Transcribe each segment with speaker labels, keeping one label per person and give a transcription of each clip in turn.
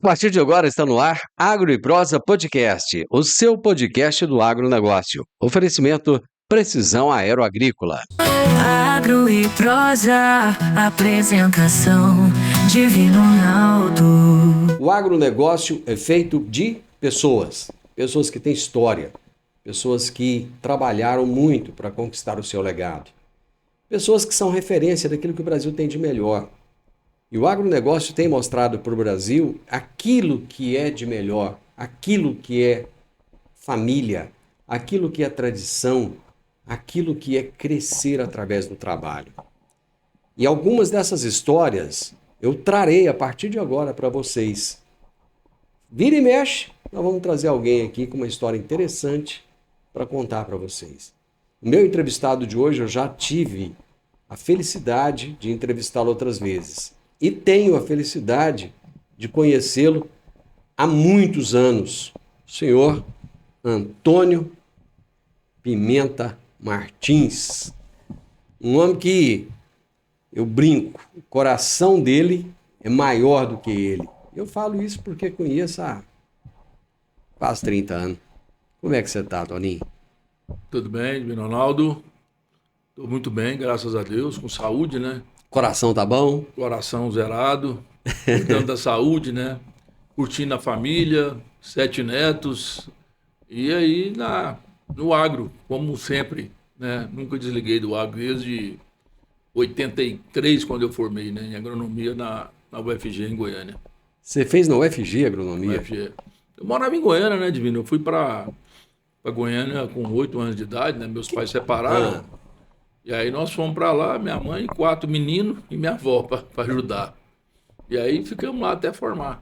Speaker 1: A partir de agora está no ar Agro e Prosa Podcast, o seu podcast do agronegócio. Oferecimento Precisão Aeroagrícola.
Speaker 2: Agro e Prosa, apresentação Divino Ronaldo.
Speaker 1: O agronegócio é feito de pessoas que têm história, pessoas que trabalharam muito para conquistar o seu legado, pessoas que são referência daquilo que o Brasil tem de melhor. E o agronegócio tem mostrado para o Brasil aquilo que é de melhor, aquilo que é família, aquilo que é tradição, aquilo que é crescer através do trabalho. E algumas dessas histórias eu trarei a partir de agora para vocês. Vira e mexe, nós vamos trazer alguém aqui com uma história interessante para contar para vocês. O meu entrevistado de hoje eu já tive a felicidade de entrevistá-lo outras vezes. E tenho a felicidade de conhecê-lo há muitos anos, o senhor Antônio Pimenta Martins. Um homem que, eu brinco, o coração dele é maior do que ele. Eu falo isso porque conheço há quase 30 anos. Como é que você está, Toninho?
Speaker 3: Tudo bem, Divino Ronaldo? Estou muito bem, graças a Deus, com saúde, né?
Speaker 1: Coração tá bom?
Speaker 3: Coração zerado, cuidando da saúde, né? Curtindo a família, 7 netos. E aí no agro, como sempre, né? Nunca desliguei do agro desde 83, quando eu formei, né? Em agronomia na UFG, em Goiânia.
Speaker 1: Você fez na UFG agronomia?
Speaker 3: UFG. Eu morava em Goiânia, né, Divino? Eu fui para Goiânia com 8 anos de idade, né? Meus pais separaram. E aí nós fomos para lá, minha mãe, 4 meninos e minha avó para ajudar. E aí ficamos lá até formar.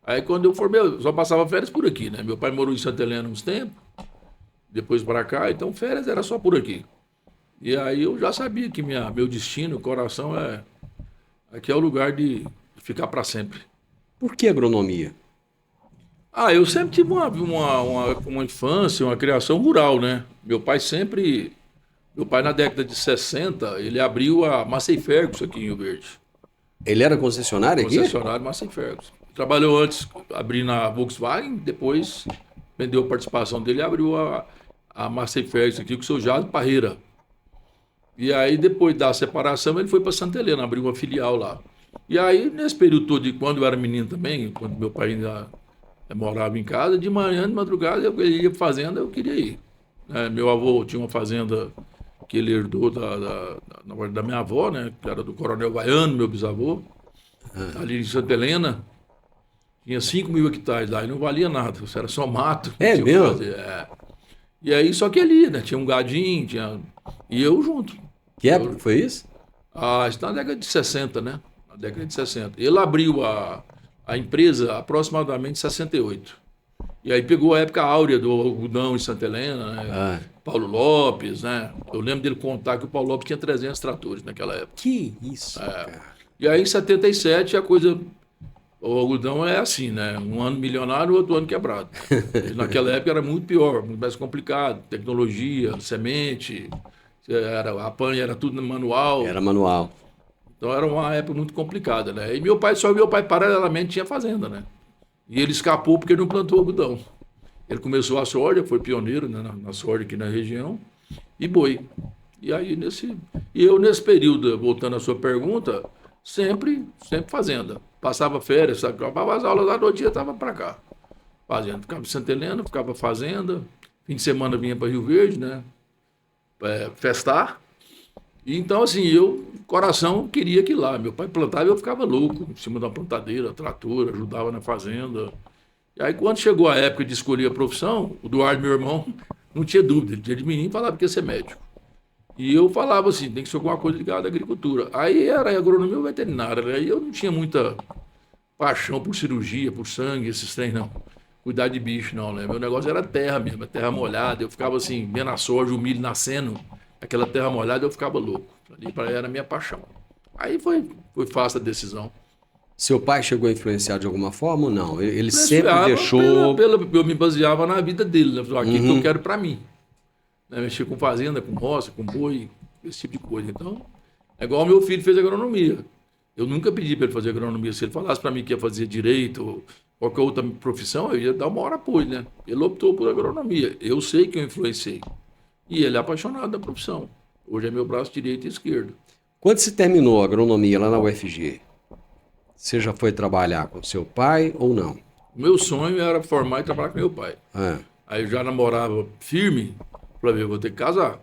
Speaker 3: Aí quando eu formei, eu só passava férias por aqui, né? Meu pai morou em Santa Helena uns tempos, depois para cá, então férias era só por aqui. E aí eu já sabia que meu destino, coração aqui é o lugar de ficar para sempre.
Speaker 1: Por que agronomia?
Speaker 3: Eu sempre tive uma infância, uma criação rural, né? Meu pai, na década de 60, ele abriu a Massey Ferguson aqui em Rio Verde.
Speaker 1: Ele era concessionário aqui?
Speaker 3: Concessionário Massey Ferguson. Trabalhou antes abrindo a Volkswagen, depois vendeu a participação dele e abriu a Massey Ferguson aqui com o seu Jado Parreira. E aí, depois da separação, ele foi para Santa Helena, abriu uma filial lá. E aí, nesse período todo, quando eu era menino também, quando meu pai ainda morava em casa, de manhã, de madrugada, ele ia para fazenda, eu queria ir. Meu avô tinha uma fazenda que ele herdou da minha avó, né? Que era do Coronel Vaiano, meu bisavô, ali em Santa Helena. Tinha 5.000 hectares lá e não valia nada, era só mato.
Speaker 1: É mesmo?
Speaker 3: E aí, só que ele ia, né? Tinha um gadinho, e eu junto.
Speaker 1: Que época foi isso?
Speaker 3: Isso na década de 60, né? Na década de 60. Ele abriu a empresa aproximadamente em 68. E aí pegou a época áurea do algodão em Santa Helena, né? Paulo Lopes, né? Eu lembro dele contar que o Paulo Lopes tinha 300 tratores naquela época.
Speaker 1: Que isso, cara.
Speaker 3: E aí em 77 a coisa... O algodão é assim, né? Um ano milionário, outro ano quebrado. Naquela época era muito pior, muito mais complicado. Tecnologia, semente, a panha era tudo manual.
Speaker 1: Era manual.
Speaker 3: Então era uma época muito complicada, né? E meu pai paralelamente tinha fazenda, né? E ele escapou porque ele não plantou algodão. Ele começou a soja, foi pioneiro, né, na soja aqui na região, e boi. E aí, nesse período, voltando à sua pergunta, sempre fazenda. Passava férias, acabava as aulas lá, no dia estava para cá. Fazenda. Ficava em Santa Helena, ficava fazenda. Fim de semana vinha para Rio Verde, né? Festar. E então, assim, coração, queria que lá. Meu pai plantava e eu ficava louco, em cima da plantadeira, trator, ajudava na fazenda. E aí, quando chegou a época de escolher a profissão, o Eduardo, meu irmão, não tinha dúvida. Ele tinha de menino e falava que ia ser médico. E eu falava assim, tem que ser alguma coisa ligada à agricultura. Aí era agronomia ou veterinária, né? Aí eu não tinha muita paixão por cirurgia, por sangue, esses trem, não. Cuidar de bicho, não, né? Meu negócio era terra mesmo, terra molhada. Eu ficava assim, vendo a soja, o milho nascendo, aquela terra molhada, eu ficava louco. Ali era a minha paixão. Aí foi fácil a decisão.
Speaker 1: Seu pai chegou a influenciar de alguma forma ou não? Ele sempre deixou...
Speaker 3: Eu me baseava na vida dele, né? Aquilo que eu quero para mim. Né? Mexer com fazenda, com roça, com boi, esse tipo de coisa. Então, é igual o meu filho fez agronomia. Eu nunca pedi para ele fazer agronomia. Se ele falasse para mim que ia fazer direito ou qualquer outra profissão, eu ia dar o maior apoio, né? Ele optou por agronomia. Eu sei que eu influenciei. E ele é apaixonado da profissão. Hoje é meu braço direito e esquerdo.
Speaker 1: Quando você terminou a agronomia lá na UFG, você já foi trabalhar com seu pai ou não?
Speaker 3: O meu sonho era formar e trabalhar com meu pai.
Speaker 1: É.
Speaker 3: Aí eu já namorava firme. Falei, eu vou ter que casar.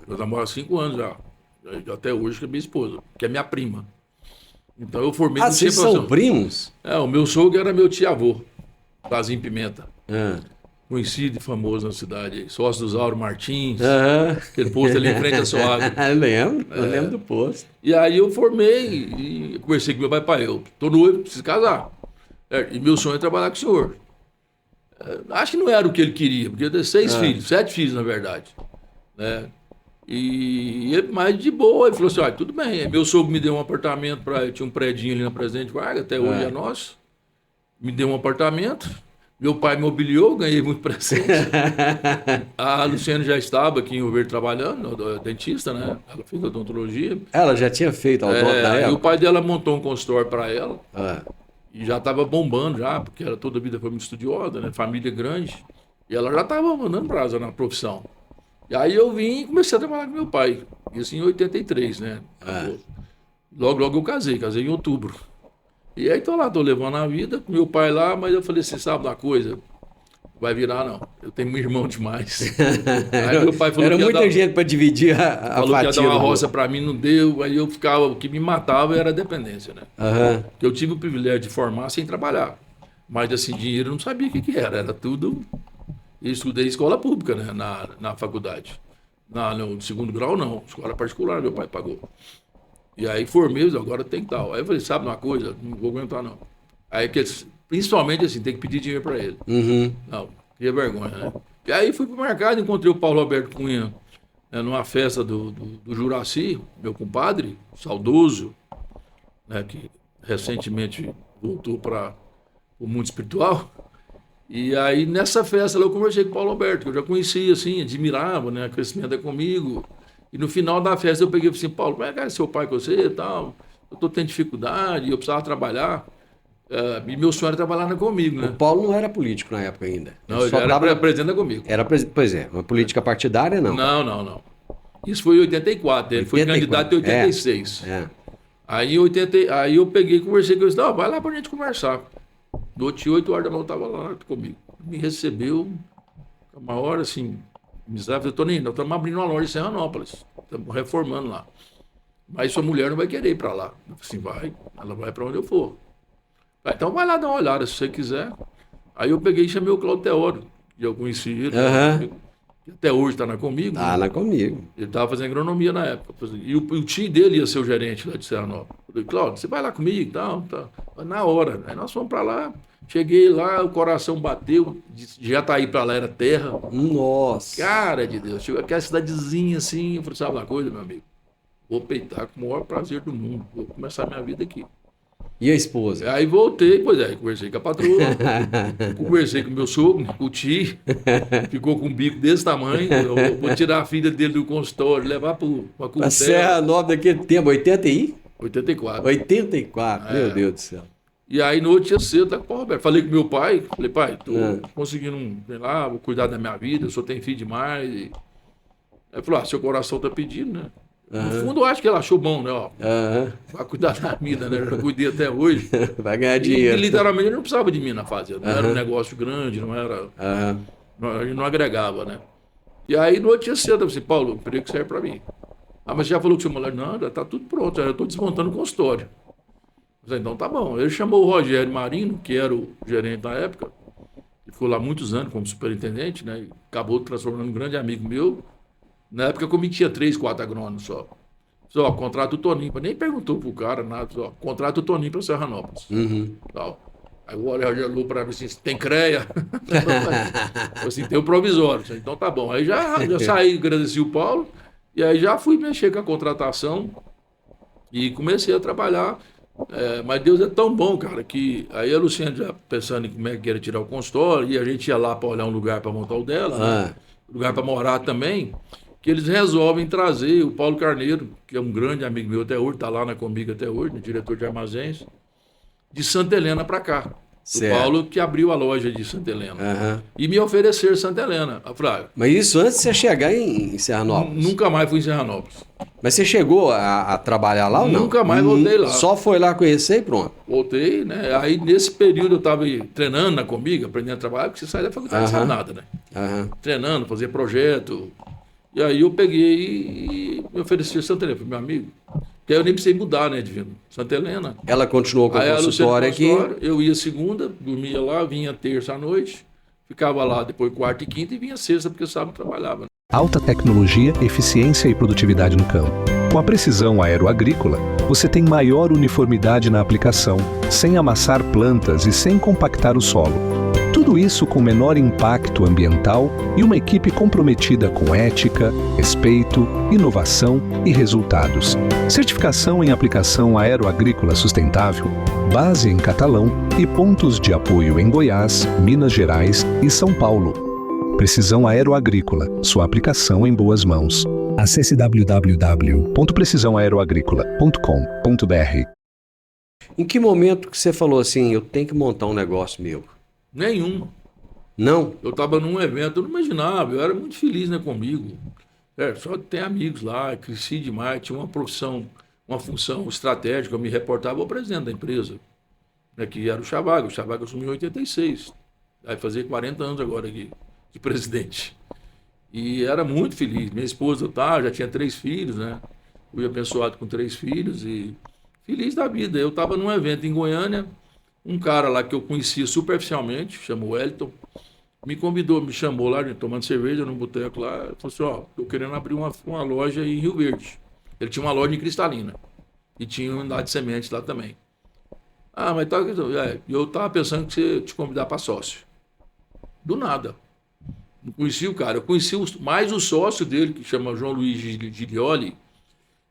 Speaker 3: Eu namoro há 5 anos já. Até hoje que é minha esposa, que é minha prima. Então eu formei no
Speaker 1: Vocês são primos?
Speaker 3: O meu sogro era meu tio-avô, Tazinho Pimenta.
Speaker 1: É.
Speaker 3: Conhecido e famoso na cidade aí. Sócio do Zauro Martins.
Speaker 1: Aham.
Speaker 3: Aquele posto ali em frente à Soagra.
Speaker 1: Eu lembro do posto.
Speaker 3: E aí eu formei e conversei com meu pai, eu tô noivo, preciso casar. E meu sonho é trabalhar com o senhor. Acho que não era o que ele queria, porque eu tenho 6 filhos, 7 filhos na verdade. Né? E ele, mais de boa, ele falou assim, olha, tudo bem. Meu sogro me deu um apartamento, tinha um predinho ali na Presidente Vargas, até hoje é nosso. Me deu um apartamento. Meu pai mobiliou, ganhei muito presente. A Luciana já estava aqui em Rio Verde trabalhando, dentista, né? Ela fez odontologia.
Speaker 1: Ela já tinha feito a odonto na
Speaker 3: E o
Speaker 1: época?
Speaker 3: pai dela montou um consultório para ela.
Speaker 1: Ah.
Speaker 3: E já estava bombando já, porque ela toda a vida foi muito estudiosa, né? Família grande. E ela já estava mandando brasa na profissão. E aí eu vim e comecei a trabalhar com meu pai. Isso em 83, né? Logo eu casei em outubro. E aí tô levando a vida com meu pai lá, mas eu falei assim, sabe uma coisa? Vai virar não, eu tenho um irmão demais. Aí meu pai falou
Speaker 1: Era
Speaker 3: que ia
Speaker 1: muita gente para dividir a
Speaker 3: falou
Speaker 1: fatia.
Speaker 3: que ia dar uma
Speaker 1: do-
Speaker 3: roça para mim, não deu. Aí eu ficava, o que me matava era a dependência, né?
Speaker 1: Aham.
Speaker 3: Porque eu tive o privilégio de formar sem trabalhar. Mas assim, dinheiro eu não sabia o que era tudo. Eu estudei escola pública, né? Na faculdade. No segundo grau, não. Escola particular, meu pai pagou. E aí formei, agora tem tal. Aí eu falei, sabe uma coisa? Não vou aguentar, não. Aí, principalmente assim, tem que pedir dinheiro para ele.
Speaker 1: Uhum.
Speaker 3: Não, que vergonha, né? E aí fui pro mercado, encontrei o Paulo Alberto Cunha numa festa do Juraci, meu compadre, saudoso, né? Que recentemente voltou para o mundo espiritual. E aí, nessa festa, eu conversei com o Paulo Alberto, que eu já conhecia, assim, admirava, né? O crescimento é comigo. E no final da festa eu peguei e falei assim, Paulo, como é que é seu pai com você e tal? Eu tô tendo dificuldade, eu precisava trabalhar. E meu sonho era trabalhar comigo, né?
Speaker 1: O Paulo não era político na época ainda.
Speaker 3: Não, ele era presidente comigo.
Speaker 1: Pois é, uma política partidária não.
Speaker 3: Não. Isso foi em 84, ele foi
Speaker 1: 84,
Speaker 3: candidato em 86.
Speaker 1: É.
Speaker 3: Aí eu peguei e conversei com ele, não, vai lá pra gente conversar. No outro dia, 8 horas da manhã, eu tava lá comigo. Me recebeu, uma hora assim, eu tô nem indo, nós estamos abrindo uma loja em Serranópolis, estamos reformando lá. Mas sua mulher não vai querer ir para lá. Eu falei assim, vai, ela vai para onde eu for. Então vai lá dar uma olhada, se você quiser. Aí eu peguei e chamei o Cláudio Teório, que eu conheci ele, que até hoje está na Comigo.
Speaker 1: Tá lá comigo.
Speaker 3: Ele estava fazendo agronomia na época. E o tio dele ia ser o gerente lá de Serranópolis. Eu falei, Cláudio, você vai lá comigo e tal, tá. Na hora. Aí nós fomos para lá, cheguei lá, o coração bateu, de Jataí para lá era terra.
Speaker 1: Nossa.
Speaker 3: Cara de Deus, chegou aquela cidadezinha assim, eu falei, sabe uma coisa, meu amigo? Vou peitar com o maior prazer do mundo, vou começar minha vida aqui.
Speaker 1: E a esposa?
Speaker 3: Aí voltei, conversei com a patroa, conversei com o meu sogro, com o tio, ficou com um bico desse tamanho, eu vou tirar a filha dele do consultório, levar para
Speaker 1: A
Speaker 3: Curtel.
Speaker 1: Serra Nova daquele tempo,
Speaker 3: 84.
Speaker 1: 84, meu Deus do céu.
Speaker 3: E aí no outro dia cedo, tá com o Roberto. Falei com meu pai, tô conseguindo, sei lá, vou cuidar da minha vida, eu só tenho filho demais. Aí ele falou, seu coração tá pedindo, né? No fundo, eu acho que ela achou bom, né? Ó, vai cuidar da vida, né? Eu já cuidei até hoje.
Speaker 1: Vai ganhar
Speaker 3: E
Speaker 1: dinheiro.
Speaker 3: literalmente ele não precisava de mim na fazenda. Não era um negócio grande, não era. A gente não agregava, né? E aí no outro dia cedo, eu falei assim, Paulo, o emprego serve pra mim. Mas você já falou com sua mulher? Não, já tá tudo pronto, já tô desmontando o consultório. Eu falei, então tá bom. Ele chamou o Rogério Marino, que era o gerente da época, que ficou lá muitos anos como superintendente, né? E acabou transformando um grande amigo meu. Na época eu tinha 3, 4 agrônomos só. Só, contrata o Toninho. Nem perguntou pro cara nada. Só, contrata o Toninho para Serranópolis. Tal. Aí o Rogério olhou para mim assim, tem CREA? Assim, tem o provisório. Então tá bom. Aí já saí, agradeci o Paulo. E aí já fui mexer com a contratação. E comecei a trabalhar. Mas Deus é tão bom, cara, que aí a Luciana já pensando em como é que era tirar o consultório. E a gente ia lá para olhar um lugar para montar o dela. Né? Lugar para morar também. que eles resolvem trazer o Paulo Carneiro, que é um grande amigo meu até hoje, está lá comigo até hoje, né, diretor de armazéns, de Santa Helena para cá.
Speaker 1: Certo.
Speaker 3: O Paulo que abriu a loja de Santa Helena.
Speaker 1: Aham.
Speaker 3: E me oferecer Santa Helena. Eu falei,
Speaker 1: Mas isso antes de você chegar em Serranópolis.
Speaker 3: nunca mais fui em Serranópolis.
Speaker 1: Mas você chegou a trabalhar lá ou não?
Speaker 3: Nunca mais voltei lá.
Speaker 1: Só foi lá conhecer e pronto.
Speaker 3: Voltei, né? Aí nesse período eu estava treinando na Comiga, aprendendo a trabalhar, porque você sai da faculdade não sabe nada, né?
Speaker 1: Aham.
Speaker 3: Treinando, fazia projeto. E aí eu peguei e me ofereci Santa Helena, foi meu amigo. Porque aí eu nem precisei mudar, né, Divino? Santa Helena.
Speaker 1: Ela continuou com a
Speaker 3: Aí a
Speaker 1: consultória aqui.
Speaker 3: eu ia segunda, dormia lá, vinha terça à noite, ficava lá depois quarta e quinta e vinha sexta, porque sábado trabalhava. Né?
Speaker 4: Alta tecnologia, eficiência e produtividade no campo. Com a precisão aeroagrícola, você tem maior uniformidade na aplicação, sem amassar plantas e sem compactar o solo. Tudo isso com menor impacto ambiental e uma equipe comprometida com ética, respeito, inovação e resultados. Certificação em aplicação aeroagrícola sustentável, base em Catalão e pontos de apoio em Goiás, Minas Gerais e São Paulo. Precisão Aeroagrícola, sua aplicação em boas mãos. Acesse www.precisaoaeroagricola.com.br.
Speaker 1: Em que momento que você falou assim, eu tenho que montar um negócio meu?
Speaker 3: Nenhuma.
Speaker 1: Não?
Speaker 3: Eu estava num evento, eu não imaginava, eu era muito feliz, né, comigo. Só tem amigos lá, cresci demais, tinha uma profissão, uma função estratégica, eu me reportava ao presidente da empresa, né, que era o Chavaga. O Chavaga assumiu em 86, vai fazer 40 anos agora aqui, de presidente. E era muito feliz. Minha esposa já tinha 3 filhos, né? Fui abençoado com 3 filhos e feliz da vida. Eu estava num evento em Goiânia, um cara lá que eu conhecia superficialmente, chamou Wellington, me convidou, me chamou lá, tomando cerveja num boteco lá, falou assim, tô querendo abrir uma loja em Rio Verde. Ele tinha uma loja em Cristalina e tinha uma unidade de sementes lá também. Mas eu tava pensando que você te convidar para sócio. Do nada. Não conhecia o cara, eu conheci mais o sócio dele, que chama João Luiz Giglioli,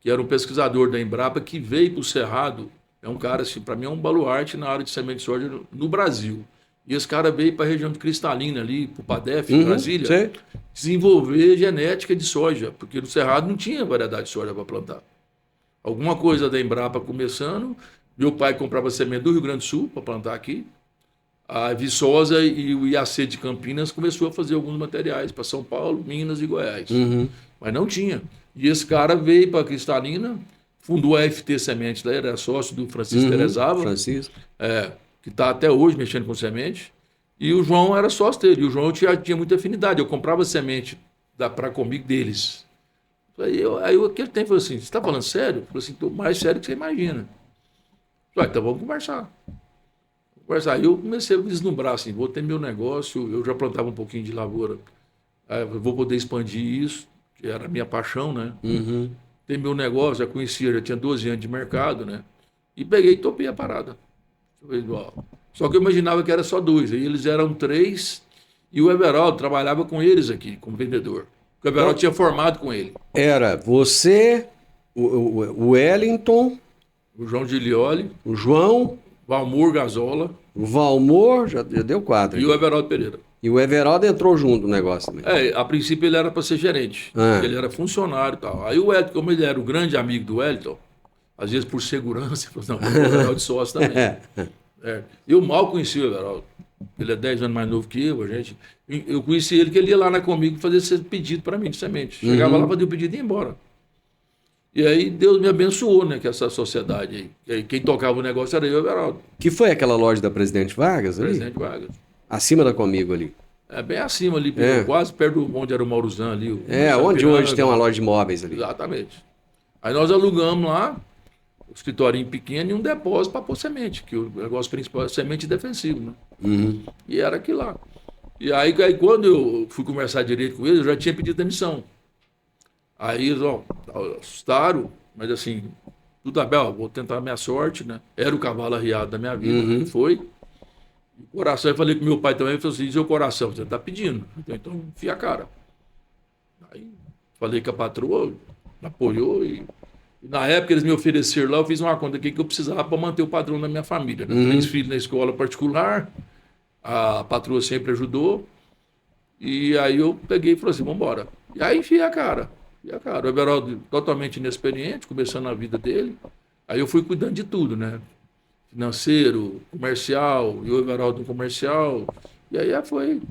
Speaker 3: que era um pesquisador da Embrapa, que veio para o Cerrado. É um cara, assim, para mim é um baluarte na área de semente de soja no Brasil. E esse cara veio para a região de Cristalina ali, para o PADEF, Brasília,
Speaker 1: sei.
Speaker 3: desenvolver genética de soja, porque no Cerrado não tinha variedade de soja para plantar. Alguma coisa da Embrapa começando, meu pai comprava semente do Rio Grande do Sul para plantar aqui, a Viçosa e o IAC de Campinas começou a fazer alguns materiais para São Paulo, Minas e Goiás. Mas não tinha. E esse cara veio para Cristalina, fundou a FT Sementes, lá era sócio do Francisco Terezava,
Speaker 1: Francisco.
Speaker 3: Que está até hoje mexendo com semente, e o João era sócio dele, e o João tinha muita afinidade, eu comprava semente para comigo deles. Aí aquele tempo falou assim, você está falando sério? Eu falei assim, estou mais sério que você imagina. Falei, então vamos conversar. Aí eu comecei a vislumbrar assim, vou ter meu negócio, eu já plantava um pouquinho de lavoura, vou poder expandir isso, que era a minha paixão, né? Tem meu negócio, já tinha 12 anos de mercado, né? E peguei e topei a parada. Só que eu imaginava que era só 2, aí eles eram 3, e o Everaldo trabalhava com eles aqui, como vendedor. O Everaldo tinha formado com ele.
Speaker 1: Era você, o Wellington,
Speaker 3: O João Giglioli,
Speaker 1: o João,
Speaker 3: Valmor Gazola
Speaker 1: o Valmor, já deu 4.
Speaker 3: e o Everaldo Pereira.
Speaker 1: E o Everaldo entrou junto no negócio também.
Speaker 3: A princípio ele era para ser gerente, ele era funcionário e tal. Aí o Wellington, como ele era o grande amigo do Wellington, às vezes por segurança, ele falou, não, o Everaldo de sócio também. Eu mal conheci o Everaldo. Ele é 10 anos mais novo que eu, eu conheci ele que ele ia lá comigo fazer esse pedido para mim de semente. Chegava lá, fazia o pedido e ia embora. E aí Deus me abençoou, né, com essa sociedade aí. E aí quem tocava o negócio era eu e o Everaldo.
Speaker 1: Que foi aquela loja da Presidente Vargas ali?
Speaker 3: Presidente Vargas.
Speaker 1: Acima da Comigo ali.
Speaker 3: Bem acima ali, quase perto de onde era o Mauruzan ali.
Speaker 1: Onde hoje tem uma loja de móveis ali.
Speaker 3: Exatamente. Aí nós alugamos lá, um escritorinho pequeno e um depósito para pôr semente, que o negócio principal é semente defensivo, né? E era aquilo lá. E aí quando eu fui conversar direito com eles, eu já tinha pedido demissão. Aí eles, assustaram, mas assim, tudo bem, vou tentar a minha sorte, né? Era o cavalo arriado da minha vida, e foi. O coração, eu falei com meu pai também, ele falou assim, diz o coração, você tá pedindo, então enfia a cara. Aí falei com a patroa, apoiou e na época eles me ofereceram lá, eu fiz uma conta aqui que eu precisava para manter o padrão da minha família, né? 3 filhos na escola particular, a patroa sempre ajudou, e aí eu peguei e falei assim, vamos embora. E aí enfiei a cara. E, cara, o Everaldo totalmente inexperiente, começando a vida dele. Aí eu fui cuidando de tudo, né? Financeiro, comercial, e o Everaldo no comercial. E aí foi.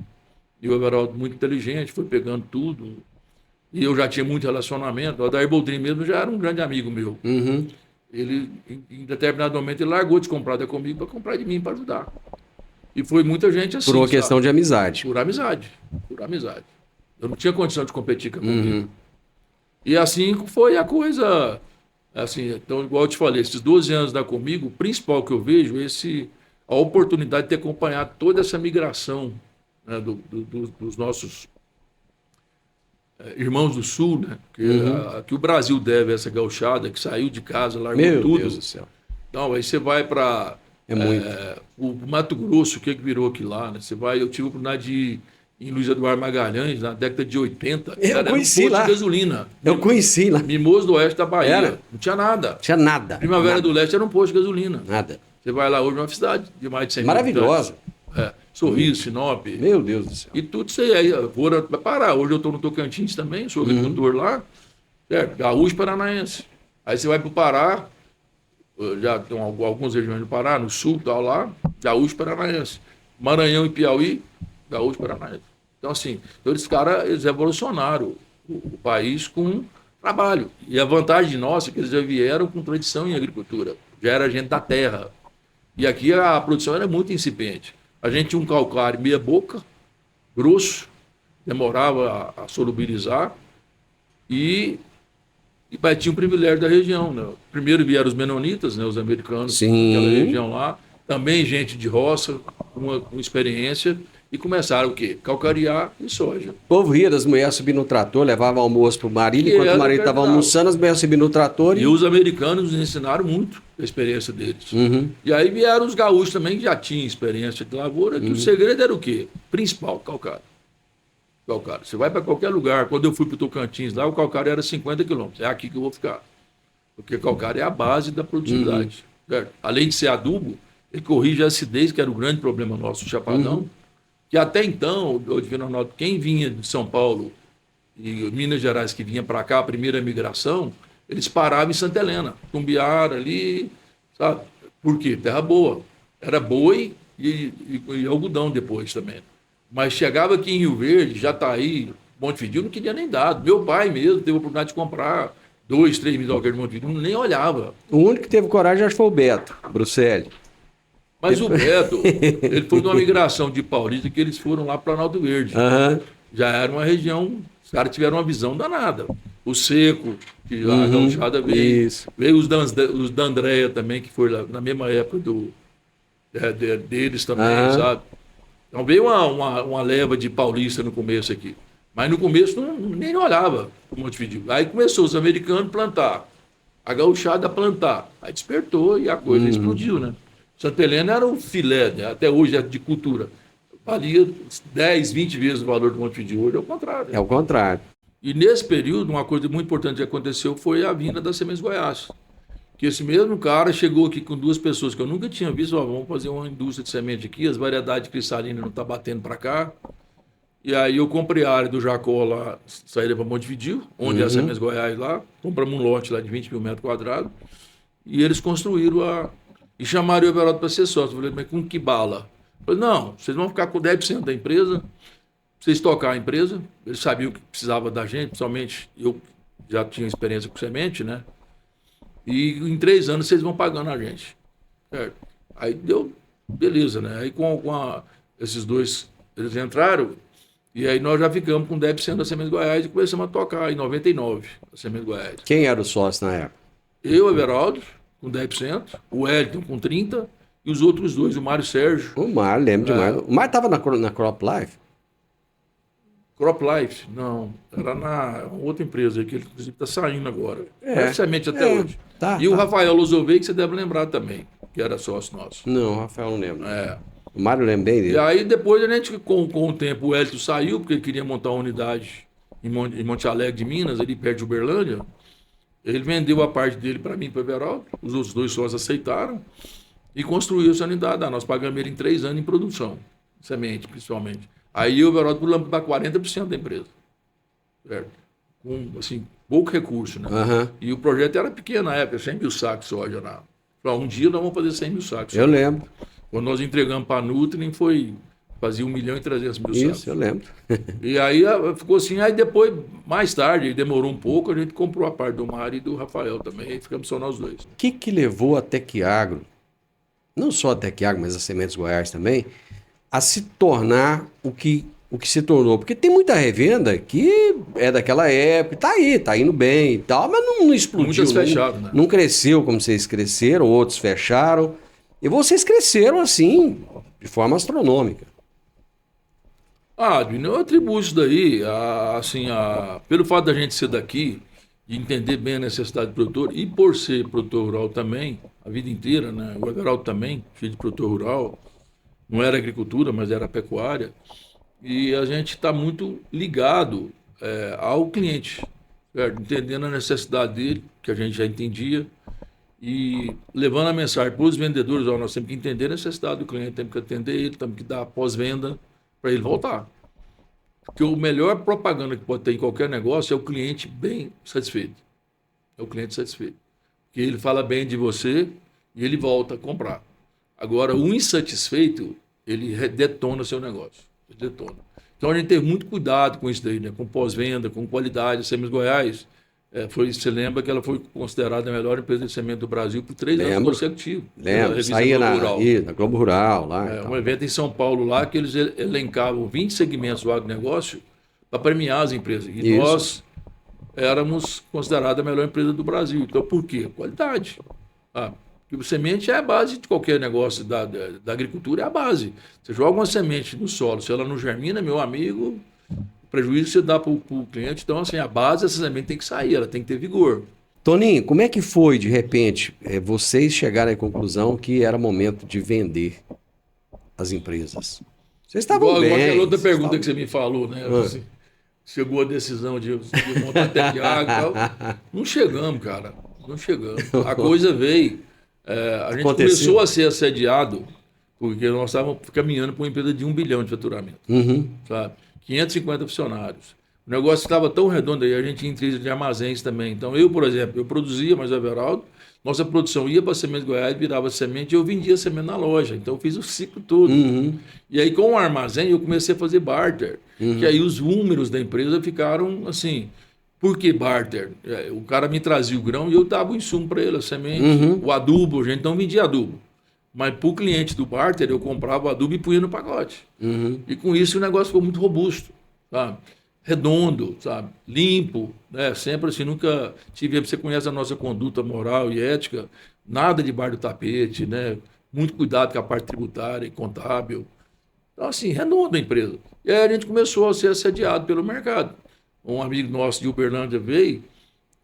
Speaker 3: E o Everaldo muito inteligente, foi pegando tudo. E eu já tinha muito relacionamento. O Adair Boldrin mesmo já era um grande amigo meu.
Speaker 1: Uhum.
Speaker 3: Ele, em determinado momento, ele largou de comprar da comigo para comprar de mim para ajudar. E foi muita gente assim.
Speaker 1: Por uma
Speaker 3: sabe?
Speaker 1: questão de amizade.
Speaker 3: Por amizade. Por amizade. Eu não tinha condição de competir com a comigo.
Speaker 1: Uhum.
Speaker 3: E assim foi a coisa. Assim, então, igual eu te falei, esses 12 anos da comigo, o principal que eu vejo é a oportunidade de ter acompanhado toda essa migração, né, dos nossos irmãos do Sul, né? Que o Brasil deve a essa gauchada que saiu de casa, largou
Speaker 1: Meu
Speaker 3: tudo.
Speaker 1: Deus do céu.
Speaker 3: Então, aí você vai para
Speaker 1: muito.
Speaker 3: o Mato Grosso, o que virou aquilo lá, né? Você vai, eu tive a oportunidade de ir em Luiz Eduardo Magalhães, na década de 80.
Speaker 1: Eu conheci
Speaker 3: era um posto
Speaker 1: lá.
Speaker 3: de gasolina.
Speaker 1: Eu conheci lá.
Speaker 3: Mimoso do Oeste da Bahia.
Speaker 1: Era?
Speaker 3: Não tinha nada.
Speaker 1: Tinha nada.
Speaker 3: Primavera
Speaker 1: nada,
Speaker 3: do Leste era um posto de gasolina.
Speaker 1: Nada.
Speaker 3: Você vai lá hoje, uma cidade de mais de 100 mil
Speaker 1: Maravilhosa.
Speaker 3: habitantes. Sorriso, Sinop.
Speaker 1: Meu Deus do céu.
Speaker 3: E tudo isso aí. Vai parar. Hoje eu estou no Tocantins também, sou agricultor lá. Certo? Gaúcho Paranaense. Aí você vai para o Pará, já tem algumas regiões do Pará, no sul, tal lá, Gaúcho Paranaense. Maranhão e Piauí, Gaúcho Paranaense. Então, assim, esses caras, eles revolucionaram o país com trabalho. E a vantagem nossa é que eles já vieram com tradição em agricultura. Já era gente da terra. E aqui a produção era muito incipiente. A gente tinha um calcário meia boca, grosso, demorava a solubilizar e tinha um privilégio da região. Né? Primeiro vieram os menonitas, né, os americanos,
Speaker 1: Sim.
Speaker 3: naquela região lá. Também gente de roça, com experiência. E começaram o quê? Calcariar e soja.
Speaker 1: O povo ria das mulheres subindo no trator, levava almoço pro marido,
Speaker 3: E
Speaker 1: enquanto
Speaker 3: era
Speaker 1: o marido estava
Speaker 3: verdade.
Speaker 1: almoçando, as mulheres subindo no trator
Speaker 3: E os americanos nos ensinaram muito a experiência deles.
Speaker 1: Uhum.
Speaker 3: E aí vieram os gaúchos também, que já tinham experiência de lavoura, que o segredo era o quê? Principal, calcário. Calcário. Você vai para qualquer lugar. Quando eu fui para o Tocantins, lá o calcário era 50 quilômetros. É aqui que eu vou ficar. Porque calcário é a base da produtividade. Certo? Além de ser adubo, ele corrige a acidez, que era o grande problema nosso, o chapadão. Que até então, o Divino Ronaldo, quem vinha de São Paulo e Minas Gerais, que vinha para cá, a primeira migração, eles paravam em Santa Helena, Tumbiara ali, sabe? Por quê? Terra boa. Era boi e algodão depois também. Mas chegava aqui em Rio Verde, Jataí, Montevidéu, não queria nem dado. Meu pai mesmo teve a oportunidade de comprar 2, 3 mil de Montevidéu, nem olhava.
Speaker 1: O único que teve coragem acho que foi o Beto Bruxelles.
Speaker 3: Mas o Beto, ele foi de uma migração de Paulista que eles foram lá para Planalto Verde.
Speaker 1: Aham.
Speaker 3: Já era uma região, os caras tiveram uma visão danada. O Seco, que a gauchada veio.
Speaker 1: Isso.
Speaker 3: Veio os da Andréia também, que foi lá, na mesma época deles também, sabe? Então veio uma leva de paulista no começo aqui. Mas no começo nem olhava para o Montevidéu. Aí começou os americanos a plantar, a gauchada a plantar. Aí despertou e a coisa explodiu, né? Santa Helena era um filé, né? Até hoje é de cultura. Valia 10, 20 vezes o valor do Montevidéu. Hoje é o contrário.
Speaker 1: É o contrário.
Speaker 3: E nesse período, uma coisa muito importante que aconteceu foi a vinda das sementes Goiás. Que esse mesmo cara chegou aqui com 2 pessoas que eu nunca tinha visto. Ó, vamos fazer uma indústria de semente aqui, as variedades cristalinas não estão batendo para cá. E aí eu comprei a área do Jacó lá, saída para Montevidéu, onde é as sementes Goiás lá. Compramos um lote lá de 20 mil metros quadrados. E eles construíram e chamaram o Everaldo para ser sócio. Eu falei, mas com que bala? Eu falei, não, vocês vão ficar com 10% da empresa, vocês tocar a empresa. Eles sabiam que precisava da gente, principalmente eu já tinha experiência com semente, né? E em 3 anos vocês vão pagando a gente. Certo? Aí deu, beleza, né? Aí esses 2, eles entraram, e aí nós já ficamos com 10% da Sementes Goiás e começamos a tocar em 99, a Sementes Goiás.
Speaker 1: Quem era o sócio na época?
Speaker 3: Eu, Everaldo, com 10%, o Wellington com 30%, e os outros 2, o Mário Sérgio.
Speaker 1: O Mar, lembro demais. O Mar estava na Crop Life?
Speaker 3: Crop Life, não, era na outra empresa que ele inclusive está saindo agora. Precisamente até hoje.
Speaker 1: Tá,
Speaker 3: e o Rafael Lozovei, que você deve lembrar também, que era sócio nosso.
Speaker 1: Não, Rafael não lembro.
Speaker 3: É.
Speaker 1: O Mário lembra bem
Speaker 3: E
Speaker 1: dele.
Speaker 3: aí depois a gente, com o tempo, o Hélito saiu, porque ele queria montar uma unidade em Monte Alegre de Minas, ali perto de Uberlândia. Ele vendeu a parte dele para mim e para o Everaldo, os outros 2 sócios aceitaram e construiu essa unidade. Nós pagamos ele em 3 anos em produção, semente principalmente. Aí o Everaldo pulamos para 40% da empresa. Certo? com assim, pouco recurso, né?
Speaker 1: Aham.
Speaker 3: E o projeto era pequeno na época, 100 mil sacos de soja. Um dia nós vamos fazer 100 mil sacos.
Speaker 1: Eu lembro.
Speaker 3: Quando nós entregamos para a Nutrim, fazia 1.300.000 sacos.
Speaker 1: Isso, eu lembro.
Speaker 3: E aí ficou assim, aí depois, mais tarde, demorou um pouco, a gente comprou a parte do Mário e do Rafael também, e ficamos só nós dois.
Speaker 1: O que levou a Tecagro, não só a Tecagro, mas a Sementes Goiás também, a se tornar o que se tornou? Porque tem muita revenda que é daquela época, tá indo bem e tal, mas não explodiu.
Speaker 3: Muitas fecharam, né?
Speaker 1: Não cresceu como vocês cresceram, outros fecharam. E vocês cresceram assim, de forma astronômica.
Speaker 3: Eu atribuo isso daí, pelo fato da gente ser daqui, de entender bem a necessidade do produtor, e por ser produtor rural também, a vida inteira, né? O Everaldo também, filho de produtor rural, não era agricultura, mas era pecuária, e a gente está muito ligado ao cliente, certo? Entendendo a necessidade dele, que a gente já entendia, e levando a mensagem para os vendedores, nós temos que entender a necessidade do cliente, temos que atender ele, temos que dar pós-venda, para ele voltar. Porque o melhor propaganda que pode ter em qualquer negócio é o cliente bem satisfeito. É o cliente satisfeito. Porque ele fala bem de você e ele volta a comprar. Agora, o insatisfeito, ele detona o seu negócio. Ele detona. Então, a gente teve muito cuidado com isso daí, né? Com pós-venda, com qualidade. A Sementes Goiás, você lembra que ela foi considerada a melhor empresa de semente do Brasil por 3 anos consecutivos.
Speaker 1: Lembro, saía na Globo Rural. Lá,
Speaker 3: um evento em São Paulo lá que eles elencavam 20 segmentos do agronegócio para premiar as empresas. E nós éramos considerados a melhor empresa do Brasil. Então, por quê? Qualidade. Porque semente é a base de qualquer negócio da agricultura, é a base. Você joga uma semente no solo, se ela não germina, meu amigo, prejuízo você dá para o cliente. Então, assim, a base dessa semente tem que sair, ela tem que ter vigor.
Speaker 1: Toninho, como é que foi, de repente, vocês chegarem à conclusão que era momento de vender as empresas? Vocês estavam bem.
Speaker 3: Igual aquela outra pergunta que você me falou, né? Assim, chegou a decisão de montar Tecagro e tal. Não chegamos, cara. Não chegamos. A coisa veio. A gente começou a ser assediado porque nós estávamos caminhando para uma empresa de 1 bilhão de faturamento. Sabe? 550 funcionários. O negócio estava tão redondo aí, a gente tinha empresa de armazéns também. Então, eu, por exemplo, eu produzia, mas o Everaldo, nossa produção ia para a Sementes Goiás, virava semente e eu vendia semente na loja. Então, eu fiz o ciclo todo. E aí, com o armazém, eu comecei a fazer barter. Que aí os números da empresa ficaram assim. Por que barter? O cara me trazia o grão e eu dava o insumo para ele, a semente, o adubo, a gente não vendia adubo. Mas para o cliente do barter, eu comprava o adubo e punha no pacote. E com isso o negócio ficou muito robusto, sabe? Redondo, sabe? Limpo, né? Sempre assim, nunca tive... Você conhece a nossa conduta moral e ética, nada de bar do tapete, né? Muito cuidado com a parte tributária e contábil. Então, assim, redondo a empresa. E aí a gente começou a ser assediado pelo mercado. Um amigo nosso de Uberlândia veio,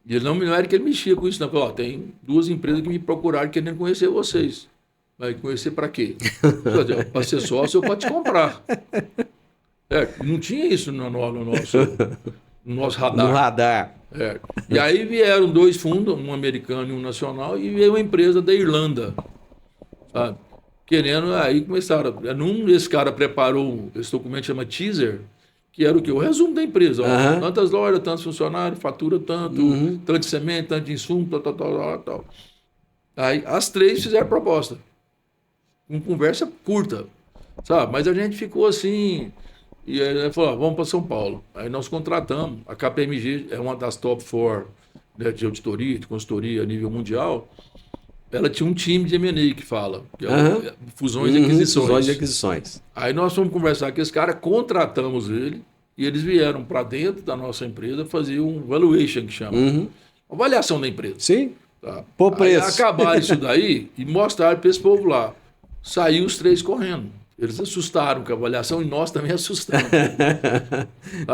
Speaker 3: e ele não era que ele mexia com isso, não. Falou, tem 2 empresas que me procuraram querendo conhecer vocês. Vai conhecer para quê? Para ser sócio ou para te comprar. Não tinha isso no nosso radar.
Speaker 1: No radar.
Speaker 3: E aí vieram 2 fundos, um americano e um nacional, e veio uma empresa da Irlanda, sabe? Querendo, aí começaram. Esse cara preparou esse documento que chama teaser, que era o quê? O resumo da empresa. Ó, tantas lojas, tantos funcionários, fatura tanto, tanto de semente, tanto de insumo, tal. Aí as 3 fizeram proposta. Com conversa curta, sabe? Mas a gente ficou assim, e aí ele falou, vamos para São Paulo. Aí nós contratamos, a KPMG é uma das top 4, né, de auditoria, de consultoria a nível mundial. Ela tinha um time de M&A que fala, que é fusões e aquisições.
Speaker 1: Fusões e aquisições.
Speaker 3: Aí nós fomos conversar com esse cara, contratamos ele, e eles vieram para dentro da nossa empresa fazer um valuation, que chama. Avaliação da empresa.
Speaker 1: Sim.
Speaker 3: Tá?
Speaker 1: Por preço.
Speaker 3: Aí acabaram isso daí e mostraram para esse povo lá. Saiu os 3 correndo. Eles assustaram com a avaliação e nós também assustamos.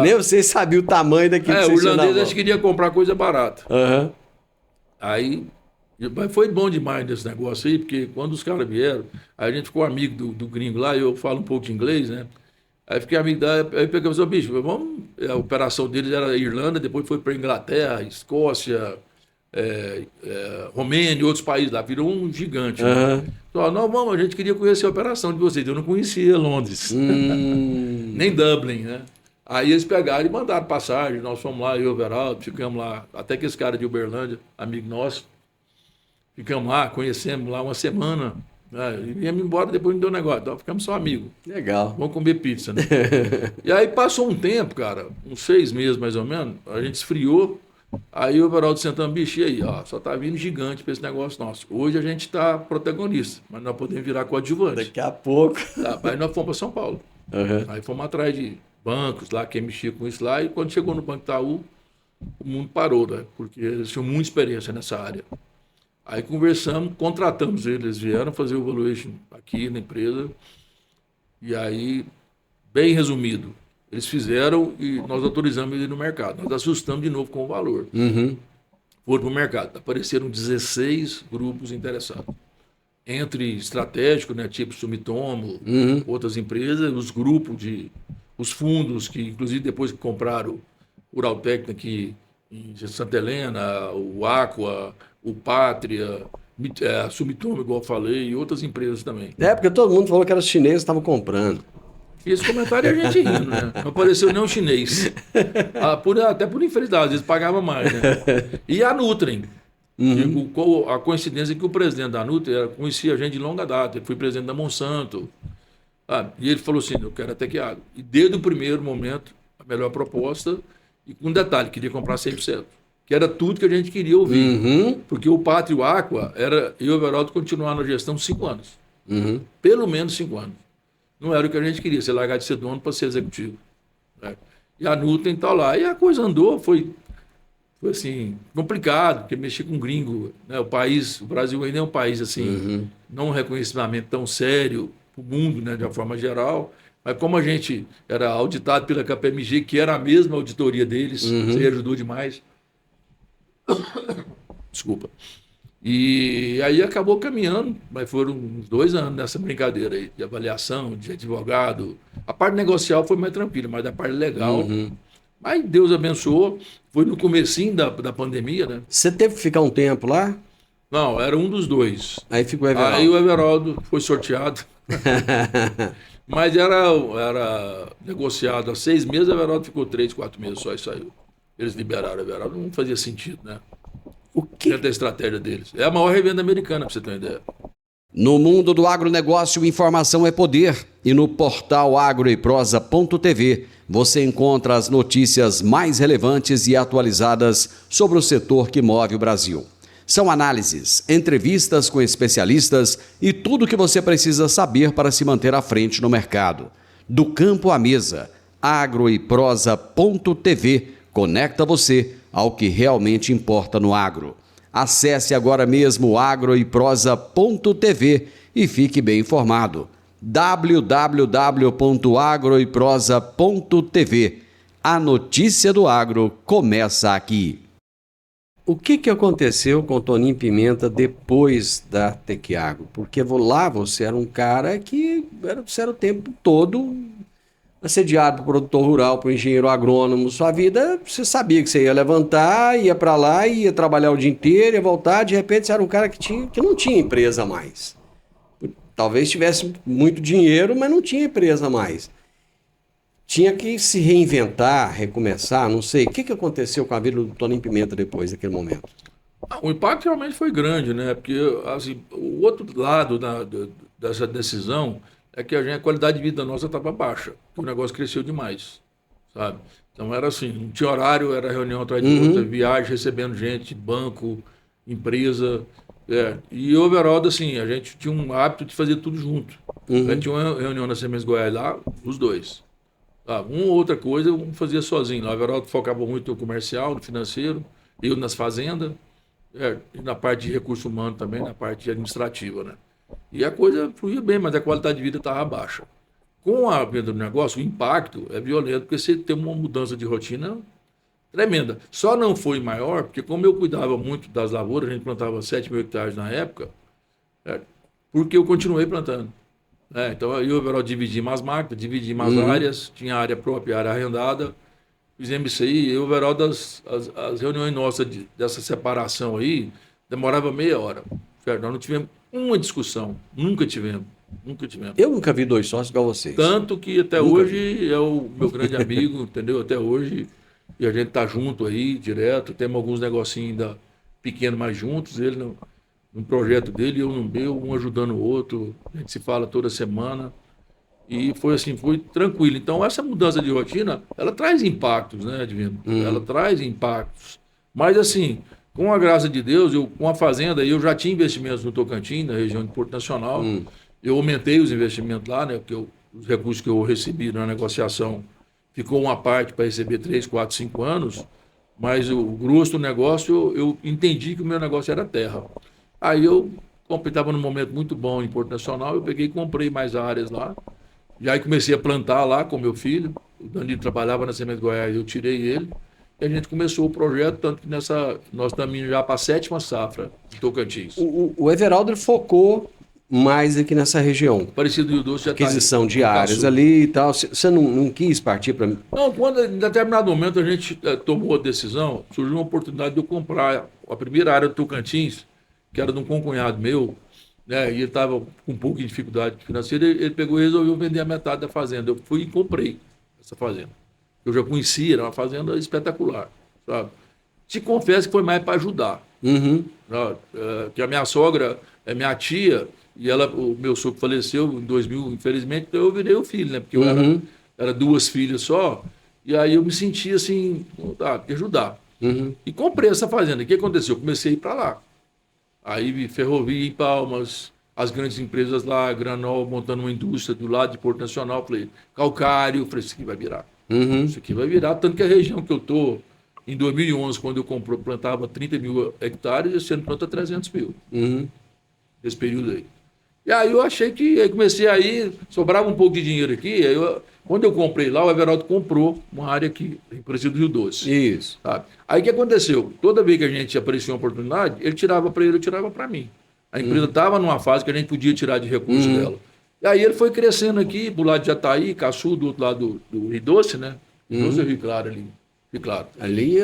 Speaker 1: Nem vocês sabiam o tamanho daquilo que vocês
Speaker 3: o irlandês acho que queria comprar coisa barata. Aí, mas foi bom demais desse negócio aí, porque quando os caras vieram, aí a gente ficou amigo do gringo lá, eu falo um pouco de inglês, né? Aí fiquei amigo aí pegamos o bicho, vamos, a operação deles era Irlanda, depois foi para Inglaterra, Escócia, Romênia e outros países lá, virou um gigante. Né? Então, não, vamos, a gente queria conhecer a operação de vocês, eu não conhecia Londres, nem Dublin, né? Aí eles pegaram e mandaram passagem, nós fomos lá, eu e o Everaldo, ficamos lá, até que esse cara de Uberlândia, amigo nosso, ficamos lá, conhecemos lá uma semana, né? E viemos embora, depois não deu negócio, então ficamos só amigos.
Speaker 1: Legal.
Speaker 3: Vamos comer pizza, né? E aí passou um tempo, cara, uns 6 meses mais ou menos, a gente esfriou, aí o Everaldo sentando, bicho, e aí, ó, só tá vindo gigante pra esse negócio nosso. Hoje a gente tá protagonista, mas nós podemos virar coadjuvante.
Speaker 1: Daqui a pouco.
Speaker 3: Tá, aí nós fomos para São Paulo.
Speaker 1: Uhum.
Speaker 3: Aí fomos atrás de bancos lá, quem mexia com isso lá, e quando chegou no Banco Itaú, o mundo parou, né? Porque eles tinham muita experiência nessa área. Aí conversamos, contratamos eles vieram fazer o valuation aqui na empresa, e aí, bem resumido, eles fizeram e nós autorizamos ele no mercado. Nós assustamos de novo com o valor.
Speaker 1: Uhum.
Speaker 3: Foram para o mercado. Apareceram 16 grupos interessados. Entre estratégico, né, tipo Sumitomo, outras empresas, os grupos os fundos, que inclusive depois que compraram o Uraltec aqui em Santa Helena, o Aqua, o Pátria, a Sumitomo, igual eu falei, e outras empresas também.
Speaker 1: É, porque todo mundo falou que era os chineses que estavam comprando.
Speaker 3: E esse comentário é a gente rindo, né? Não apareceu nem um chinês. Até por infelicidade, às vezes pagava mais, né? E a Nutrien. A coincidência é que o presidente da Nutrien conhecia a gente de longa data. Ele foi presidente da Monsanto. E ele falou assim, eu quero a Tecagro. E desde o primeiro momento, a melhor proposta, e com um detalhe, queria comprar 100%. Que era tudo que a gente queria ouvir. Porque o Pátria e o Aqua, eu e o Everaldo continuar na gestão 5 anos. Pelo menos 5 anos. Não era o que a gente queria, você largar de ser dono para ser executivo. Né? E a Nutrien está lá. E a coisa andou, foi assim, complicado, porque mexer com gringo, né? O Brasil ainda é um país assim, não um reconhecimento tão sério para o mundo, né, de uma forma geral. Mas como a gente era auditado pela KPMG, que era a mesma auditoria deles, isso aí ajudou demais. Desculpa. E aí acabou caminhando, mas foram uns 2 anos nessa brincadeira aí, de avaliação, de advogado. A parte negocial foi mais tranquila, mas a parte legal... Mas Deus abençoou, foi no comecinho da pandemia, né?
Speaker 1: Você teve que ficar um tempo lá?
Speaker 3: Não, era um dos dois.
Speaker 1: Aí ficou o Everaldo.
Speaker 3: Aí o Everaldo foi sorteado. Mas era negociado há 6 meses, o Everaldo ficou 3, 4 meses só e saiu. Eles liberaram o Everaldo, não fazia sentido, né?
Speaker 1: O que?
Speaker 3: Dentro da estratégia deles. É a maior revenda americana, para você ter uma ideia.
Speaker 1: No mundo do agronegócio, informação é poder. E no portal agroeprosa.tv você encontra as notícias mais relevantes e atualizadas sobre o setor que move o Brasil. São análises, entrevistas com especialistas e tudo o que você precisa saber para se manter à frente no mercado. Do campo à mesa, agroeprosa.tv conecta você ao que realmente importa no agro. Acesse agora mesmo agroeprosa.tv e fique bem informado. www.agroeprosa.tv. A notícia do agro começa aqui. O que aconteceu com o Toninho Pimenta depois da Tecagro? Porque lá você era um cara que você era o tempo todo assediado para o produtor rural, para o engenheiro agrônomo. Sua vida, você sabia que você ia levantar, ia para lá, ia trabalhar o dia inteiro, ia voltar. De repente você era um cara que não tinha empresa mais. Talvez tivesse muito dinheiro, mas não tinha empresa mais. Tinha que se reinventar, recomeçar, não sei. O que aconteceu com a vida do Toninho Pimenta depois daquele momento?
Speaker 3: O impacto realmente foi grande, né? Porque assim, o outro lado dessa decisão é que a qualidade de vida nossa estava baixa. O negócio cresceu demais, sabe? Então era assim, não tinha horário, era reunião atrás de outra, viagem, recebendo gente, banco, empresa... E o Everaldo, assim, a gente tinha um hábito de fazer tudo junto. A gente tinha uma reunião na Sementes Goiás lá, os dois. Uma ou outra coisa eu fazia sozinho. Lá o Everaldo focava muito no comercial, no financeiro, eu nas fazendas, e na parte de recurso humano também, na parte administrativa, né? E a coisa fluía bem, mas a qualidade de vida estava baixa. Com a venda do negócio, o impacto é violento, porque você tem uma mudança de rotina tremenda. Só não foi maior, porque como eu cuidava muito das lavouras, a gente plantava 7 mil hectares na época, porque eu continuei plantando. Então eu e o Everaldo dividimos as máquinas, dividimos as áreas, tinha área própria, área arrendada, fizemos isso aí. Eu e o Everaldo, as reuniões nossas dessa separação aí, demorava meia hora. Nós não tivemos uma discussão, nunca tivemos. Nunca tivemos.
Speaker 1: Eu nunca vi 2 sócios igual vocês.
Speaker 3: Tanto que até
Speaker 1: Nunca
Speaker 3: hoje é o meu grande amigo, entendeu? Até hoje. E a gente tá junto aí, direto. Temos alguns negocinhos ainda pequenos, mais juntos. Ele no projeto dele, eu no meu, um ajudando o outro. A gente se fala toda semana. E foi assim, foi tranquilo. Então, essa mudança de rotina, ela traz impactos, né, Divino? Ela traz impactos. Mas, assim, com a graça de Deus, com a fazenda, eu já tinha investimentos no Tocantins, na região de Porto Nacional. Eu aumentei os investimentos lá, né? Porque os recursos que eu recebi na negociação ficou uma parte para receber 3, 4, 5 anos. Mas o grosso do negócio, eu entendi que o meu negócio era terra. Aí eu estava num momento muito bom em Porto Nacional, eu peguei e comprei mais áreas lá. E aí comecei a plantar lá com meu filho. O Danilo trabalhava na Semente Goiás, eu tirei ele. E a gente começou o projeto, tanto que nós estamos indo já para a 7ª safra de Tocantins.
Speaker 1: O Everaldo focou mais aqui nessa região.
Speaker 3: Parecido Rio Doce já
Speaker 1: aquisição de áreas ali e tal. Você não quis partir para...
Speaker 3: Não, quando em determinado momento a gente tomou a decisão, surgiu uma oportunidade de eu comprar a primeira área do Tocantins, que era de um concunhado meu, né, e ele estava com um pouco de dificuldade financeira, ele pegou e resolveu vender a metade da fazenda. Eu fui e comprei essa fazenda. Eu já conhecia, era uma fazenda espetacular, sabe? Te confesso que foi mais para ajudar. Sabe? Que a minha sogra é minha tia, e o meu sogro faleceu em 2000, infelizmente, então eu virei o filho, né? Porque eu era 2 filhas só, e aí eu me senti assim, de ajudar. E comprei essa fazenda. O que aconteceu? Eu comecei a ir para lá. Aí Ferrovia em Palmas, as grandes empresas lá, Granol montando uma indústria do lado de Porto Nacional, falei, calcário, falei, isso aqui vai virar. Isso aqui vai virar, tanto que a região que eu estou, em 2011, quando eu plantava 30 mil hectares, esse ano planta 300 mil. Nesse período aí. E aí eu achei que, aí comecei aí, sobrava um pouco de dinheiro aqui, aí quando eu comprei lá, o Everaldo comprou uma área aqui, em Parecido do Rio Doce.
Speaker 1: Isso.
Speaker 3: Sabe? Aí o que aconteceu? Toda vez que a gente aparecia uma oportunidade, ele tirava para ele, eu tirava para mim. A empresa estava numa fase que a gente podia tirar de recursos dela. E aí ele foi crescendo aqui, do lado de Jataí, Caçu, do outro lado do Rio Doce, né? Rio Doce é Rio Claro ali. Rio Claro.
Speaker 1: Ali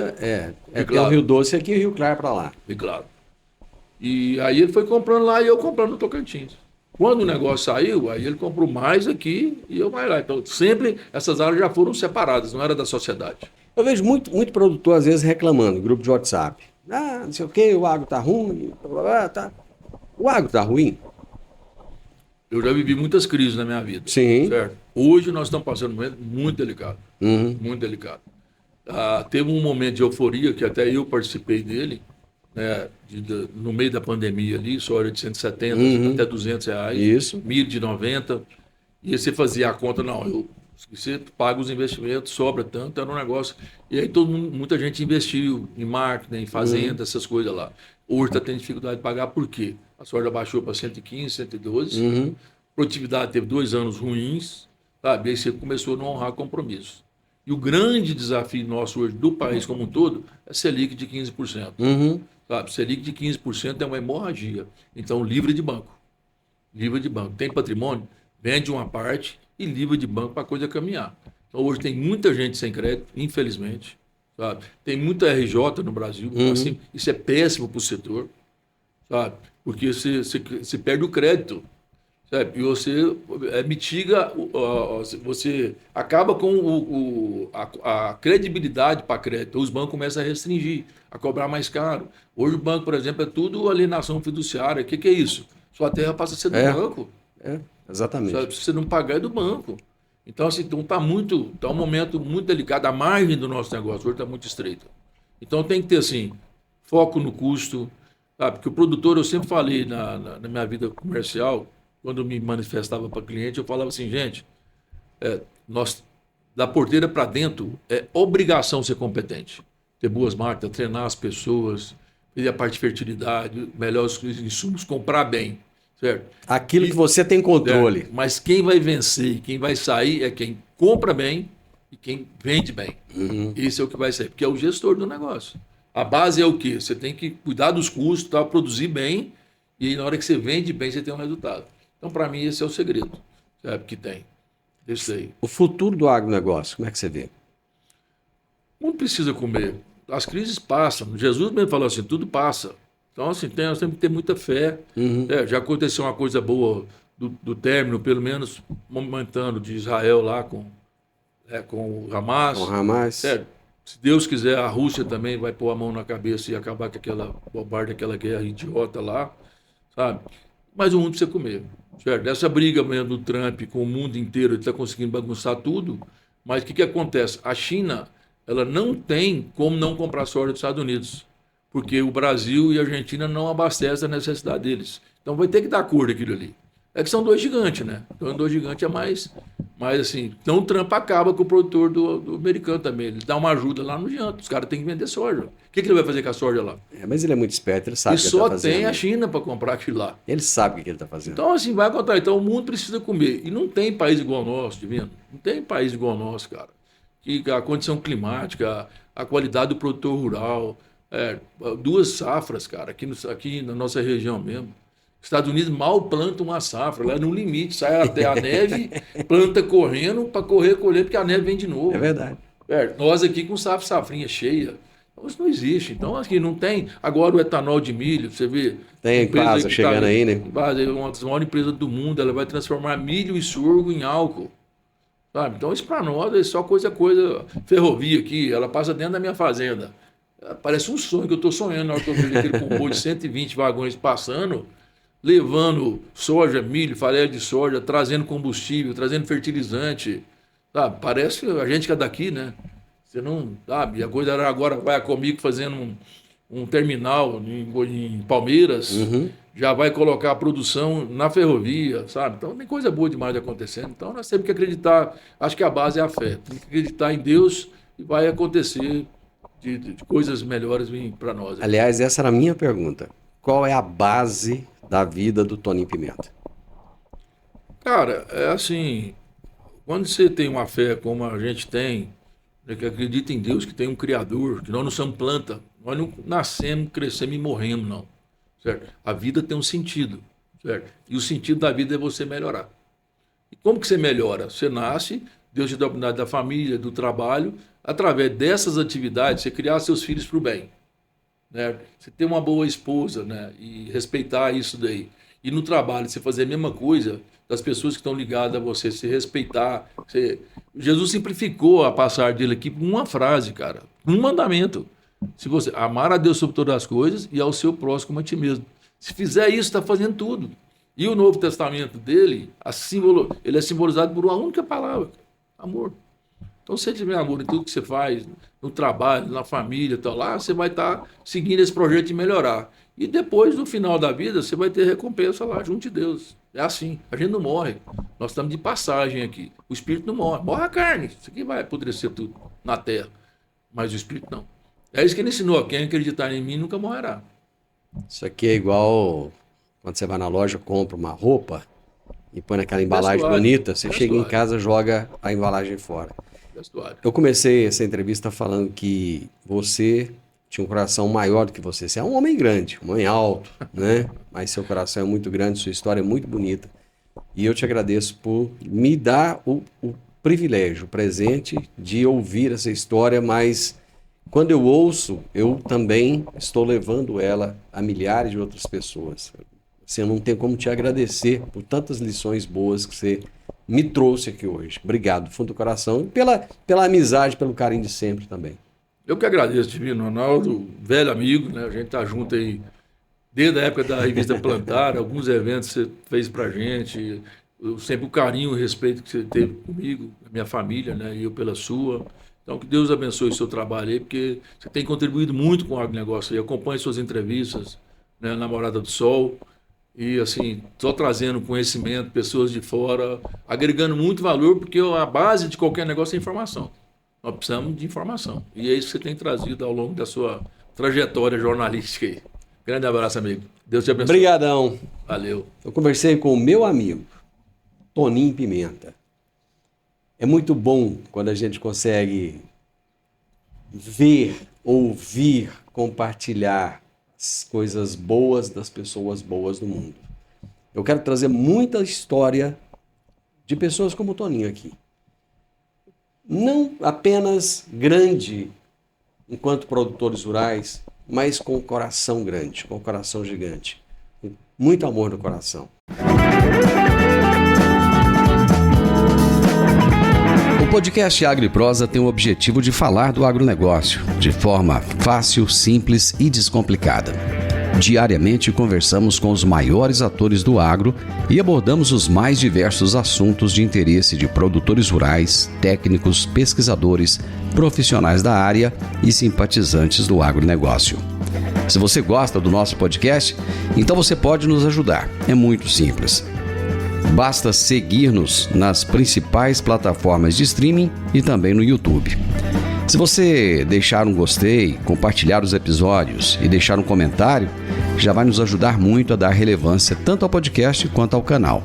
Speaker 1: tem o Rio Doce aqui e o Rio Claro para lá.
Speaker 3: Rio Claro. E aí ele foi comprando lá e eu comprando no Tocantins. Quando o negócio saiu, aí ele comprou mais aqui e eu mais lá. Então, sempre essas áreas já foram separadas, não era da sociedade.
Speaker 1: Eu vejo muito produtor, às vezes, reclamando, grupo de WhatsApp. Não sei o quê, o agro tá ruim, tá. O agro tá ruim?
Speaker 3: Eu já vivi muitas crises na minha vida.
Speaker 1: Sim.
Speaker 3: Certo? Hoje nós estamos passando um momento muito delicado. Muito delicado. Teve um momento de euforia, que até eu participei dele, né, no meio da pandemia ali, soja de 170 até 200 reais.
Speaker 1: Isso.
Speaker 3: Milho de 90. E aí você fazia a conta, você paga os investimentos, sobra tanto, era um negócio. E aí muita gente investiu em marketing, em fazenda, essas coisas lá. Hoje está tendo dificuldade de pagar, por quê? A soja baixou para 115, 112. Produtividade teve 2 anos ruins, sabe? Aí você começou a não honrar compromissos. E o grande desafio nosso hoje, do país como um todo, é Selic de 15%. Sabe? Selic de 15% é uma hemorragia. Então, livre de banco. Livre de banco. Tem patrimônio? Vende uma parte e livre de banco para a coisa caminhar. Então, hoje tem muita gente sem crédito, infelizmente. Sabe? Tem muita RJ no Brasil. Assim, isso é péssimo para o setor. Sabe? Porque você perde o crédito. Sabe? E você mitiga, você acaba com a credibilidade para crédito. Os bancos começam a restringir, a cobrar mais caro. Hoje o banco, por exemplo, é tudo alienação fiduciária. O que é isso? Sua terra passa a ser do banco.
Speaker 1: Exatamente.
Speaker 3: Sabe? Se você não pagar, é do banco. Então, assim, tá um momento muito delicado. A margem do nosso negócio hoje está muito estreita. Então tem que ter, assim, foco no custo. Sabe? Porque o produtor, eu sempre falei na minha vida comercial, quando eu me manifestava para cliente, eu falava assim, gente, nós, da porteira para dentro, é obrigação ser competente. Ter boas máquinas, treinar as pessoas, fazer a parte de fertilidade, melhores insumos, comprar bem. Certo?
Speaker 1: Aquilo que você tem controle.
Speaker 3: Mas quem vai vencer e quem vai sair é quem compra bem e quem vende bem. Esse é o que vai sair, porque é o gestor do negócio. A base é o quê? Você tem que cuidar dos custos, produzir bem, e aí, na hora que você vende bem, você tem um resultado. Então, para mim, esse é o segredo, sabe, que tem. Isso aí.
Speaker 1: O futuro do agronegócio, como é que você vê?
Speaker 3: O mundo precisa comer. As crises passam. Jesus mesmo falou assim, tudo passa. Então, assim, nós temos que ter muita fé. Já aconteceu uma coisa boa do término, pelo menos momentâneo, de Israel lá com o Hamas.
Speaker 1: Com o Hamas.
Speaker 3: Sério, se Deus quiser, a Rússia também vai pôr a mão na cabeça e acabar com aquela bobagem, aquela guerra idiota lá, sabe? Mas o mundo precisa comer, certo? Essa briga mesmo do Trump com o mundo inteiro, ele está conseguindo bagunçar tudo, mas o que acontece? A China, ela não tem como não comprar soja dos Estados Unidos, porque o Brasil e a Argentina não abastecem a necessidade deles. Então vai ter que dar cor daquilo ali. É que são dois gigantes, né? Então, dois gigantes é mais assim. Então, o Trump acaba com o produtor do americano também. Ele dá uma ajuda lá, não adianta. Os caras têm que vender soja. O que ele vai fazer com a soja lá?
Speaker 1: Mas ele é muito esperto, ele sabe o que ele
Speaker 3: está
Speaker 1: fazendo.
Speaker 3: E só tem a China para comprar aquilo lá.
Speaker 1: Ele sabe o que ele está fazendo.
Speaker 3: Então, assim, vai contar. Então, o mundo precisa comer. E não tem país igual ao nosso, Divino. Não tem país igual ao nosso, cara. Que a condição climática, a qualidade do produtor rural, 2 safras, cara, aqui na nossa região mesmo. Estados Unidos mal planta uma safra, lá no limite, sai até a neve, planta correndo para colher, porque a neve vem de novo.
Speaker 1: É verdade.
Speaker 3: Nós aqui com safrinha cheia, então isso não existe. Então aqui não tem. Agora o etanol de milho, você vê.
Speaker 1: Tem em casa chegando aí, né?
Speaker 3: Uma das maiores empresas do mundo, ela vai transformar milho e sorgo em álcool. Sabe? Então isso para nós é só coisa. Ferrovia aqui, ela passa dentro da minha fazenda. Parece um sonho que eu estou sonhando na hora que eu vejo aquele comboio de 120 vagões passando, levando soja, milho, farelo de soja, trazendo combustível, trazendo fertilizante, sabe? Parece a gente que é daqui, né? Você não sabe, a coisa agora vai comigo fazendo um terminal em Palmeiras, já vai colocar a produção na ferrovia, sabe? Então tem coisa boa demais acontecendo. Então nós temos que acreditar, acho que a base é a fé, tem que acreditar em Deus e vai acontecer de coisas melhores vir para nós.
Speaker 1: Aliás, essa era a minha pergunta. Qual é a base da vida do Toninho Pimenta?
Speaker 3: Cara, é assim, quando você tem uma fé como a gente tem, que acredita em Deus, que tem um Criador, que nós não somos planta, nós não nascemos, crescemos e morremos, não. Certo? A vida tem um sentido, certo? E o sentido da vida é você melhorar. E como que você melhora? Você nasce, Deus te dá a oportunidade da família, do trabalho, através dessas atividades, você criar seus filhos para o bem. Né? Você ter uma boa esposa, né? E respeitar isso daí. E no trabalho, você fazer a mesma coisa das pessoas que estão ligadas a você, se respeitar. Jesus simplificou a passagem dele aqui por uma frase, cara. Um mandamento. Se você amar a Deus sobre todas as coisas e ao seu próximo como a ti mesmo. Se fizer isso, está fazendo tudo. E o Novo Testamento dele, ele é simbolizado por uma única palavra: amor. Então, se você tiver amor em tudo que você faz, no trabalho, na família, tal, lá, você vai estar seguindo esse projeto de melhorar. E depois, no final da vida, você vai ter recompensa lá junto de Deus. É assim, a gente não morre. Nós estamos de passagem aqui. O espírito não morre. Morre a carne. Isso aqui vai apodrecer tudo na terra. Mas o espírito não. É isso que ele ensinou. Quem acreditar em mim nunca morrerá.
Speaker 1: Isso aqui é igual quando você vai na loja, compra uma roupa e põe naquela embalagem bonita, você chega em casa, joga a embalagem fora. Eu comecei essa entrevista falando que você tinha um coração maior do que você. Você é um homem grande, um homem alto, né? Mas seu coração é muito grande, sua história é muito bonita. E eu te agradeço por me dar o privilégio, o presente de ouvir essa história, mas quando eu ouço, eu também estou levando ela a milhares de outras pessoas. Assim, eu não tenho como te agradecer por tantas lições boas que você me trouxe aqui hoje. Obrigado, do fundo do coração, e pela amizade, pelo carinho de sempre também.
Speaker 3: Eu que agradeço, Divino Ronaldo, velho amigo, né? A gente tá junto aí desde a época da revista Plantar, alguns eventos que você fez pra gente, sempre o carinho e o respeito que você teve comigo, a minha família, né? E eu pela sua. Então, que Deus abençoe o seu trabalho aí, porque você tem contribuído muito com o agronegócio aí. Acompanhe suas entrevistas, né, na Morada do Sol. E, assim, só trazendo conhecimento, pessoas de fora, agregando muito valor, porque a base de qualquer negócio é informação. Nós precisamos de informação. E é isso que você tem trazido ao longo da sua trajetória jornalística aí. Grande abraço, amigo. Deus te abençoe.
Speaker 1: Obrigadão.
Speaker 3: Valeu.
Speaker 1: Eu conversei com o meu amigo, Toninho Pimenta. É muito bom quando a gente consegue ver, ouvir, compartilhar as coisas boas das pessoas boas do mundo. Eu quero trazer muita história de pessoas como o Toninho aqui. Não apenas grande enquanto produtores rurais, mas com o coração grande, com o coração gigante. Com muito amor no coração. podcast Agro e Prosa tem o objetivo de falar do agronegócio de forma fácil, simples e descomplicada. Diariamente conversamos com os maiores atores do agro e abordamos os mais diversos assuntos de interesse de produtores rurais, técnicos, pesquisadores, profissionais da área e simpatizantes do agronegócio. Se você gosta do nosso podcast, então você pode nos ajudar. É muito simples. Basta seguir-nos nas principais plataformas de streaming e também no YouTube. Se você deixar um gostei, compartilhar os episódios e deixar um comentário, já vai nos ajudar muito a dar relevância tanto ao podcast quanto ao canal.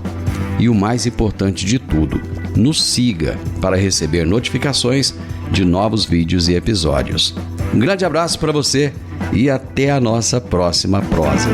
Speaker 1: E o mais importante de tudo, nos siga para receber notificações de novos vídeos e episódios. Um grande abraço para você e até a nossa próxima prosa.